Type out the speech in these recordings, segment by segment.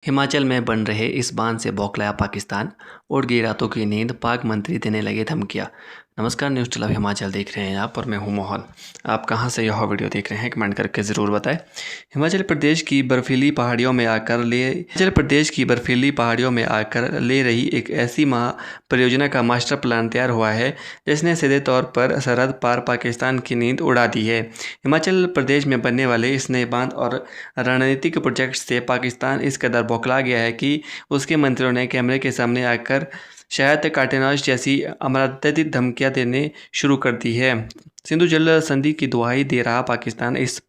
हिमाचल में बन रहे इस बांध से बौखलाया पाकिस्तान, उड़ गई रातों की नींद, पाक मंत्री देने लगे धमकियां। नमस्कार, न्यूज़ क्लब हिमाचल देख रहे हैं आप और मैं हूं मोहन। आप कहां से यह वीडियो देख रहे हैं कमेंट करके ज़रूर बताएं। हिमाचल प्रदेश की बर्फीली पहाड़ियों में आकर ले रही एक ऐसी महा परियोजना का मास्टर प्लान तैयार हुआ है जिसने सीधे तौर पर सरहद पार पाकिस्तान की नींद उड़ा दी है। हिमाचल प्रदेश में बनने वाले इस नए बांध और रणनीतिक प्रोजेक्ट से पाकिस्तान इस कदर बौखला गया है कि उसके मंत्रियों ने कैमरे के सामने आकर शायद कार्टेनाज जैसी अमर्यादित धमकियां देने शुरू कर दी है। सिंधु जल संधि की दुहाई दे रहा पाकिस्तान इस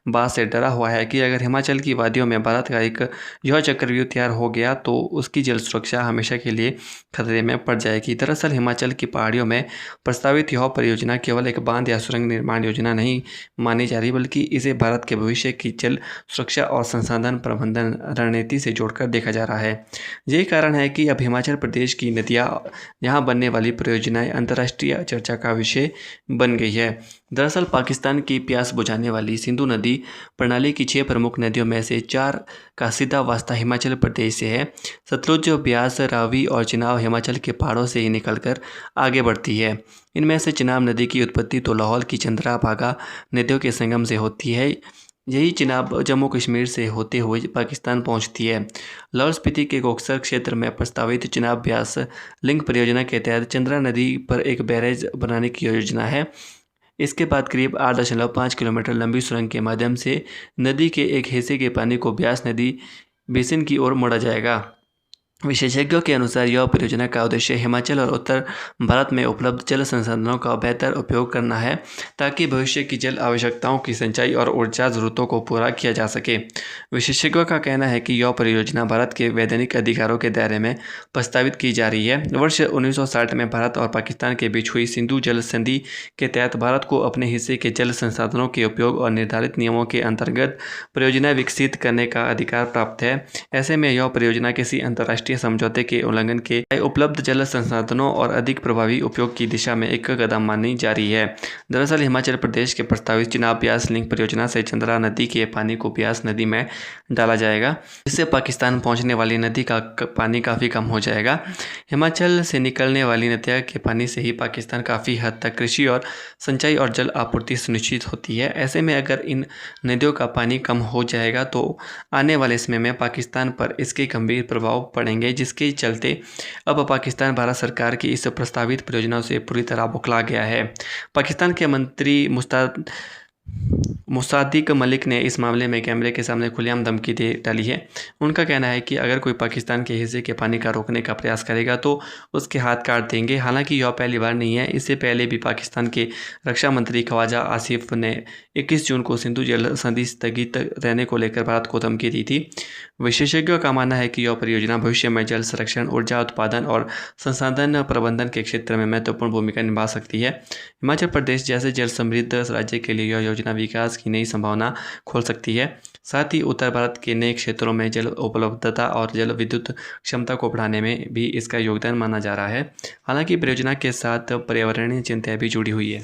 बात से डरा हुआ है कि अगर हिमाचल की वादियों में भारत का एक यह चक्रव्यूह तैयार हो गया तो उसकी जल सुरक्षा हमेशा के लिए खतरे में पड़ जाएगी। दरअसल हिमाचल की पहाड़ियों में प्रस्तावित यह परियोजना केवल एक बांध या सुरंग निर्माण योजना नहीं मानी जा रही, बल्कि इसे भारत के भविष्य की जल सुरक्षा और संसाधन प्रबंधन रणनीति से जोड़कर देखा जा रहा है। यही कारण है कि अब हिमाचल प्रदेश की नदियाँ यहाँ बनने वाली परियोजनाएं अंतर्राष्ट्रीय चर्चा का विषय बन गई है। दरअसल पाकिस्तान की प्यास बुझाने वाली सिंधु नदी प्रणाली की 6 प्रमुख नदियों में से 4 का सीधा वास्ता हिमाचल प्रदेश से है। सतलुज, ब्यास, रावी और चिनाब हिमाचल के पहाड़ों से ही निकलकर आगे बढ़ती है। इनमें से चिनाब नदी की उत्पत्ति तो लाहौल की चंद्राभागा नदियों के संगम से होती है। यही चिनाब जम्मू कश्मीर से होते हुए पाकिस्तान पहुंचती है। लाहौल स्पीति के कोकसर क्षेत्र में प्रस्तावित चिनाब ब्यास लिंक परियोजना के तहत चंद्रा नदी पर एक बैरेज बनाने की योजना है। इसके बाद करीब 8.5 किलोमीटर लंबी सुरंग के माध्यम से नदी के एक हिस्से के पानी को ब्यास नदी बेसिन की ओर मोड़ा जाएगा। विशेषज्ञों के अनुसार यह परियोजना का उद्देश्य हिमाचल और उत्तर भारत में उपलब्ध जल संसाधनों का बेहतर उपयोग करना है ताकि भविष्य की जल आवश्यकताओं की सिंचाई और ऊर्जा जरूरतों को पूरा किया जा सके। विशेषज्ञों का कहना है कि यह परियोजना भारत के वैधानिक अधिकारों के दायरे में प्रस्तावित की जा रही है। वर्ष 1960 में भारत और पाकिस्तान के बीच हुई सिंधु जल संधि के तहत भारत को अपने हिस्से के जल संसाधनों के उपयोग और निर्धारित नियमों के अंतर्गत परियोजना विकसित करने का अधिकार प्राप्त है। ऐसे में यह परियोजना किसी अंतर्राष्ट्रीय समझौते के उल्लंघन के उपलब्ध जल संसाधनों और अधिक प्रभावी उपयोग की दिशा में एक कदम मानी जा रही है। दरअसल हिमाचल प्रदेश के प्रस्तावित चिनाब ब्यास लिंक परियोजना से चंद्रा नदी के पानी को ब्यास नदी में डाला जाएगा, जिससे पाकिस्तान पहुंचने वाली नदी का पानी काफ़ी कम हो जाएगा। हिमाचल से निकलने वाली नदियों के पानी से ही पाकिस्तान काफ़ी हद तक कृषि और सिंचाई और जल आपूर्ति सुनिश्चित होती है। ऐसे में अगर इन नदियों का पानी कम हो जाएगा तो आने वाले समय में पाकिस्तान पर इसके गंभीर प्रभाव पड़ेंगे, जिसके चलते अब पाकिस्तान भारत सरकार की इस प्रस्तावित परियोजना से पूरी तरह बौखला गया है। पाकिस्तान के मंत्री मुसादिक मलिक ने इस मामले में कैमरे के सामने खुलेआम धमकी दे डाली है। उनका कहना है कि अगर कोई पाकिस्तान के हिस्से के पानी का रोकने का प्रयास करेगा तो उसके हाथ काट देंगे। हालांकि यह पहली बार नहीं है, इससे पहले भी पाकिस्तान के रक्षा मंत्री ख्वाजा आसिफ ने 21 जून को सिंधु जल संधि स्थगित रहने को लेकर भारत को धमकी दी थी। विशेषज्ञों का मानना है कि यह परियोजना भविष्य में जल संरक्षण, ऊर्जा उत्पादन और संसाधन प्रबंधन के क्षेत्र में महत्वपूर्ण भूमिका निभा सकती है। हिमाचल प्रदेश जैसे जल समृद्ध राज्य के लिए यह योजना विकास की नई संभावना खोल सकती है। साथ ही उत्तर भारत के नए क्षेत्रों में जल उपलब्धता और जल विद्युत क्षमता को बढ़ाने में भी इसका योगदान माना जा रहा है। हालांकि परियोजना के साथ पर्यावरणीय चिंताएं भी जुड़ी हुई है।